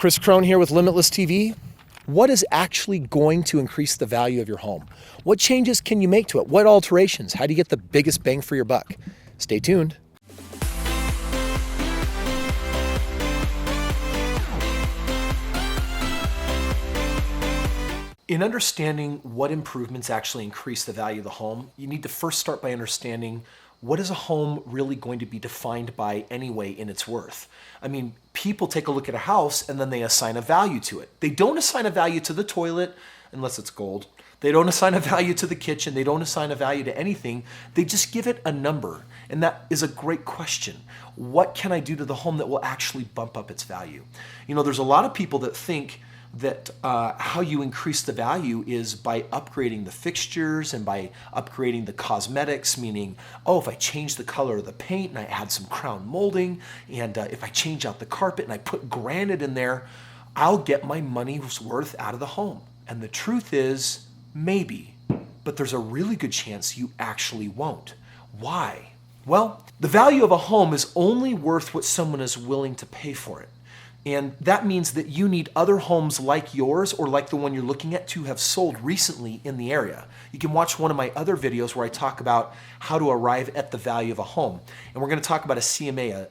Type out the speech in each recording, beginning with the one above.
Kris Krohn here with Limitless TV. What is actually going to increase the value of your home? What changes can you make to it? What alterations? How do you get the biggest bang for your buck? Stay tuned. In understanding what improvements actually increase the value of the home, you need to first start by understanding what is a home really going to be defined by anyway in its worth. I mean, people take a look at a house and then they assign a value to it. They don't assign a value to the toilet unless it's gold. They don't assign a value to the kitchen. They don't assign a value to anything. They just give it a number. And that is a great question. What can I do to the home that will actually bump up its value? You know, there's a lot of people that think that how you increase the value is by upgrading the fixtures and by upgrading the cosmetics, meaning, oh, if I change the color of the paint and I add some crown molding, and if I change out the carpet and I put granite in there, I'll get my money's worth out of the home. And the truth is, maybe, but there's a really good chance you actually won't. Why? Well, the value of a home is only worth what someone is willing to pay for it. And that means that you need other homes like yours or like the one you're looking at to have sold recently in the area. You can watch one of my other videos where I talk about how to arrive at the value of a home. And we're going to talk about a CMA,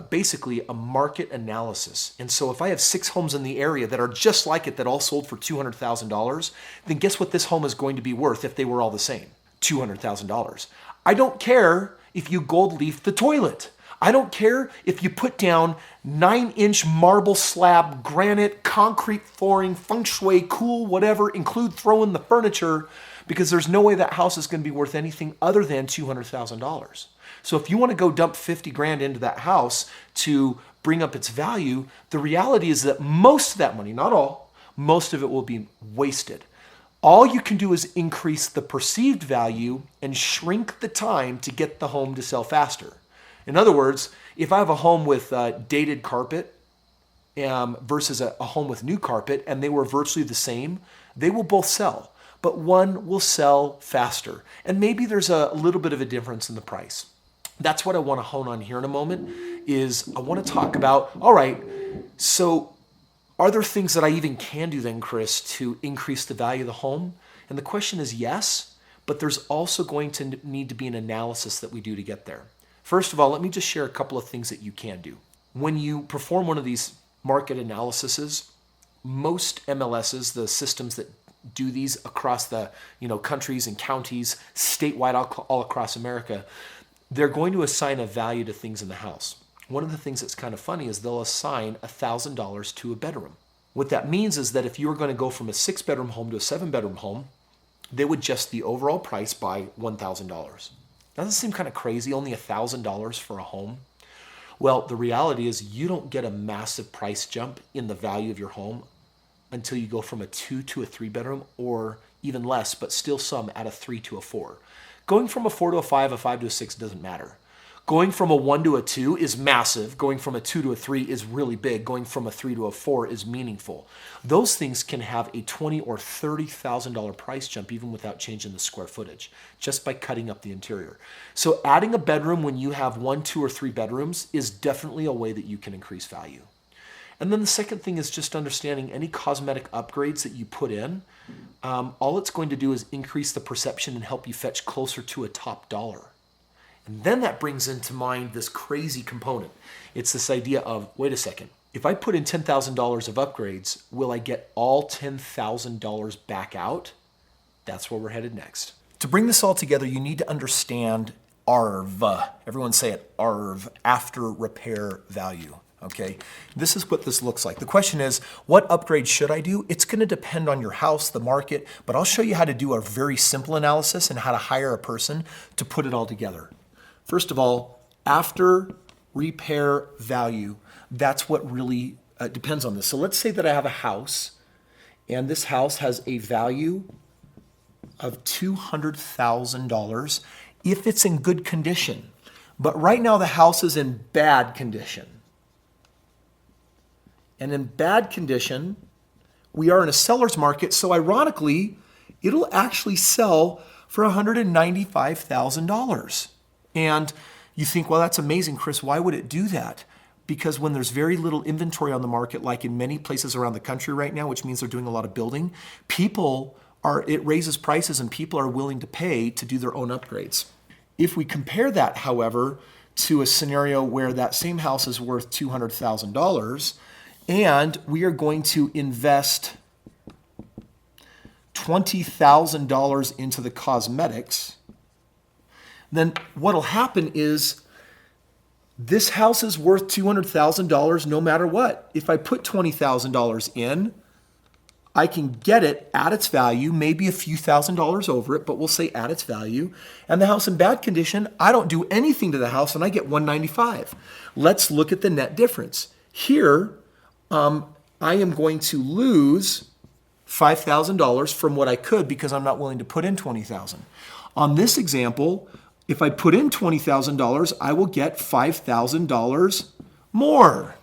basically a market analysis. And so if I have 6 homes in the area that are just like it that all sold for $200,000, then guess what this home is going to be worth if they were all the same? $200,000. I don't care if you gold leaf the toilet. I don't care if you put down 9-inch marble slab, granite, concrete flooring, feng shui, cool, whatever, include throw in the furniture, because there's no way that house is going to be worth anything other than $200,000. So if you want to go dump 50 grand into that house to bring up its value, the reality is that most of that money, not all, most of it will be wasted. All you can do is increase the perceived value and shrink the time to get the home to sell faster. In other words, if I have a home with dated carpet versus a home with new carpet and they were virtually the same, they will both sell, but one will sell faster. And maybe there's a little bit of a difference in the price. That's what I want to hone on here in a moment, is I want to talk about, all right, so are there things that I even can do then, Kris, to increase the value of the home? And the question is yes, but there's also going to need to be an analysis that we do to get there. First of all, let me just share a couple of things that you can do. When you perform one of these market analyses, most MLSs, the systems that do these across the countries and counties, statewide, all across America, they're going to assign a value to things in the house. One of the things that's kind of funny is they'll assign $1,000 to a bedroom. What that means is that if you were going to go from a 6-bedroom home to a 7-bedroom home, they would adjust the overall price by $1,000. Doesn't seem kind of crazy, only $1,000 for a home? Well, the reality is you don't get a massive price jump in the value of your home until you go from a 2 to a 3-bedroom, or even less, but still some at a 3 to a 4. Going from a 4 to a 5 to a 6 doesn't matter. Going from a 1 to a 2 is massive. Going from a 2 to a 3 is really big. Going from a 3 to a 4 is meaningful. Those things can have a $20,000 or $30,000 price jump even without changing the square footage, just by cutting up the interior. So adding a bedroom when you have 1, 2, or 3 bedrooms is definitely a way that you can increase value. And then the second thing is just understanding any cosmetic upgrades that you put in. All it's going to do is increase the perception and help you fetch closer to a top dollar. And then that brings into mind this crazy component. It's this idea of, wait a second, if I put in $10,000 of upgrades, will I get all $10,000 back out? That's where we're headed next. To bring this all together, you need to understand ARV. Everyone say it, ARV, after repair value. Okay, this is what this looks like. The question is, what upgrade should I do? It's going to depend on your house, the market, but I'll show you how to do a very simple analysis and how to hire a person to put it all together. First of all, after repair value, that's what really depends on this. So let's say that I have a house, and this house has a value of $200,000 if it's in good condition. But right now the house is in bad condition. And in bad condition, we are in a seller's market, so ironically, it'll actually sell for $195,000. And you think, well, that's amazing, Kris. Why would it do that? because when there's very little inventory on the market, like in many places around the country right now, which means they're doing a lot of building, it raises prices and people are willing to pay to do their own upgrades. If we compare that, however, to a scenario where that same house is worth $200,000 and we are going to invest $20,000 into the cosmetics, then what'll happen is this house is worth $200,000 no matter what. If I put $20,000 in, I can get it at its value, maybe a few $1,000s over it, but we'll say at its value. And the house in bad condition, I don't do anything to the house and I get $195,000. Let's look at the net difference. Here, I am going to lose $5,000 from what I could because I'm not willing to put in $20,000. On this example, if I put in $20,000, I will get $5,000 more.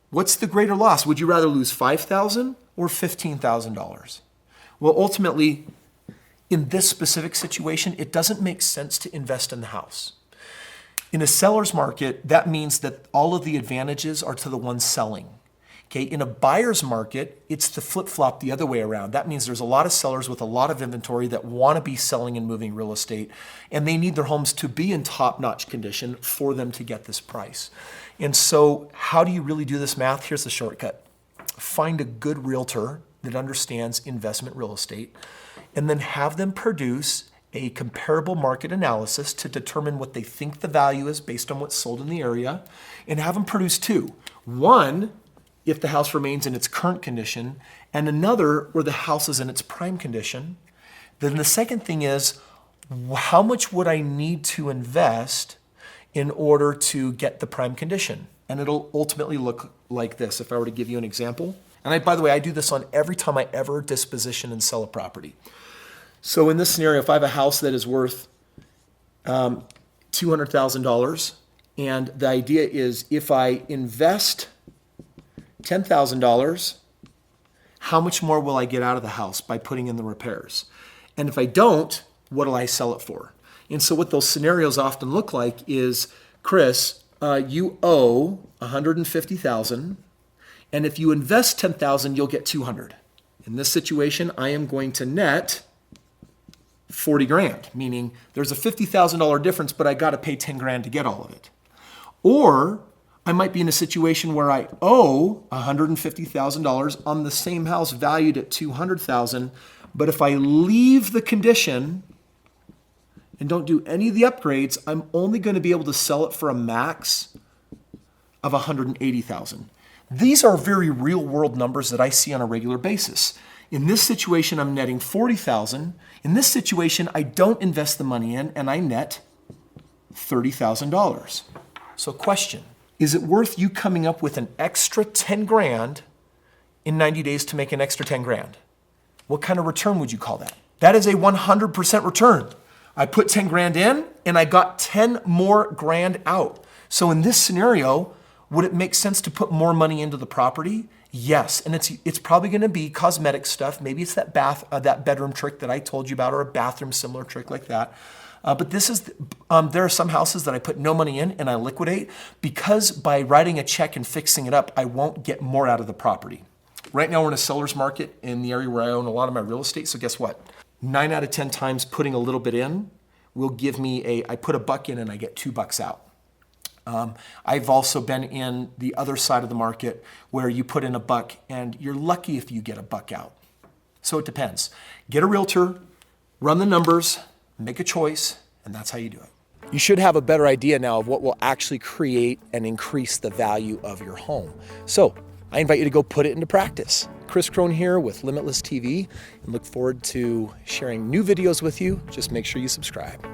What's the greater loss? Would you rather lose $5,000 or $15,000? Well, ultimately, in this specific situation, it doesn't make sense to invest in the house. In a seller's market, that means that all of the advantages are to the one selling. Okay, in a buyer's market, it's the flip-flop the other way around. That means there's a lot of sellers with a lot of inventory that want to be selling and moving real estate, and they need their homes to be in top-notch condition for them to get this price. And so how do you really do this math? Here's the shortcut. Find a good realtor that understands investment real estate, and then have them produce a comparable market analysis to determine what they think the value is based on what's sold in the area, and have them produce two. One, if the house remains in its current condition, and another where the house is in its prime condition. Then the second thing is, how much would I need to invest in order to get the prime condition? And it'll ultimately look like this if I were to give you an example. And by the way, I do this on every time I ever disposition and sell a property. So in this scenario, if I have a house that is worth $200,000, and the idea is if I invest $10,000, how much more will I get out of the house by putting in the repairs? And if I don't, what will I sell it for? And so what those scenarios often look like is, Kris, you owe $150,000, and if you invest $10,000, you'll get $200,000. In this situation, I am going to net $40,000, meaning there's a $50,000 difference, but I got to pay $10,000 to get all of it. Or I might be in a situation where I owe $150,000 on the same house valued at $200,000, but if I leave the condition and don't do any of the upgrades, I'm only going to be able to sell it for a max of $180,000. These are very real world numbers that I see on a regular basis. In this situation, I'm netting $40,000. In this situation, I don't invest the money in and I net $30,000. So question. Is it worth you coming up with an extra $10,000 in 90 days to make an extra $10,000? What kind of return would you call that? That is a 100% return. I put $10,000 in and I got 10 more grand out. So in this scenario, would it make sense to put more money into the property? Yes, and it's probably going to be cosmetic stuff. Maybe it's that bedroom trick that I told you about, or a bathroom similar trick like that. But this is, there are some houses that I put no money in and I liquidate because by writing a check and fixing it up, I won't get more out of the property. Right now we're in a seller's market in the area where I own a lot of my real estate. So guess what? 9 out of 10 times putting a little bit in will give me I put $1 in and I get $2 out. I've also been in the other side of the market where you put in $1 and you're lucky if you get $1 out. So it depends. Get a realtor, run the numbers, make a choice, and that's how you do it. You should have a better idea now of what will actually create and increase the value of your home. So I invite you to go put it into practice. Kris Krohn here with Limitless TV, and look forward to sharing new videos with you. Just make sure you subscribe.